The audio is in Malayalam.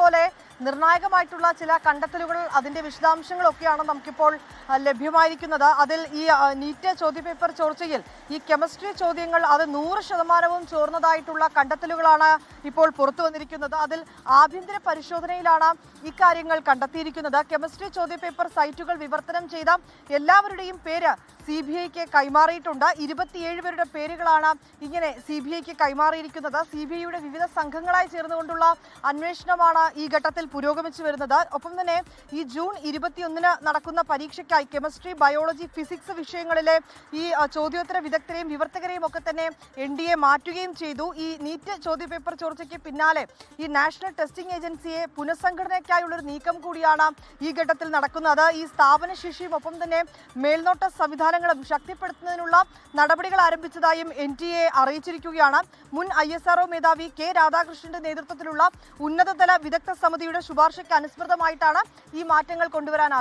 പോലെ നിർണായകമായിട്ടുള്ള ചില കണ്ടെത്തലുകൾ അതിന്റെ വിശദാംശങ്ങളൊക്കെയാണ് നമുക്കിപ്പോൾ ലഭ്യമായിരിക്കുന്നത്. അതിൽ ഈ നീറ്റ് ചോദ്യപേപ്പർ ചോർച്ചയിൽ ഈ കെമിസ്ട്രി ചോദ്യങ്ങൾ അത് 100% ചോർന്നതായിട്ടുള്ള കണ്ടെത്തലുകളാണ് ഇപ്പോൾ പുറത്തു വന്നിരിക്കുന്നത്. അതിൽ ആഭ്യന്തര പരിശോധനയിലാണ് ഇക്കാര്യങ്ങൾ കണ്ടെത്തിയിരിക്കുന്നത്. കെമിസ്ട്രി ചോദ്യപേപ്പർ സൈറ്റുകൾ വിവർത്തനം ചെയ്ത എല്ലാവരുടെയും പേര് CBIക്ക് കൈമാറിയിട്ടുണ്ട്. 27 പേരുടെ പേരുകളാണ് ഇങ്ങനെ CBIക്ക് കൈമാറിയിരിക്കുന്നത്. CBIയുടെ വിവിധ സംഘങ്ങളായി ചേർന്നുകൊണ്ടുള്ള അന്വേഷണമാണ് ഈ ഘട്ടത്തിൽ പുരോഗമിച്ചു വരുന്നത്. ഒപ്പം തന്നെ ഈ ജൂൺ 21 നടക്കുന്ന പരീക്ഷയ്ക്കായി കെമിസ്ട്രി, ബയോളജി, ഫിസിക്സ് വിഷയങ്ങളിലെ ഈ ചോദ്യോത്തര വിദഗ്ധരെയും വിവർത്തകരെയും ഒക്കെ തന്നെ NDA മാറ്റുകയും ചെയ്തു. ഈ നീറ്റ് ചോദ്യപേപ്പർ ചോർച്ചയ്ക്ക് പിന്നാലെ ഈ നാഷണൽ ടെസ്റ്റിംഗ് ഏജൻസിയെ പുനഃസംഘടനയ്ക്കായുള്ളൊരു നീക്കം കൂടിയാണ് ഈ ഘട്ടത്തിൽ നടക്കുന്നത്. ഈ സ്ഥാപന ശേഷിയും ഒപ്പം തന്നെ മേൽനോട്ട സംവിധാനങ്ങളും ശക്തിപ്പെടുത്തുന്നതിനുള്ള നടപടികൾ ആരംഭിച്ചതായും NTA അറിയിച്ചിരിക്കുകയാണ്. മുൻ ISRO മേധാവി K രാധാകൃഷ്ണന്റെ നേതൃത്വത്തിലുള്ള ഉന്നതതല വിദഗ്ധ സമിതിയുടെ ശുപാർശയ്ക്ക് അനുസൃതമായിട്ടാണ് ഈ മാറ്റങ്ങൾ കൊണ്ടുവരാൻ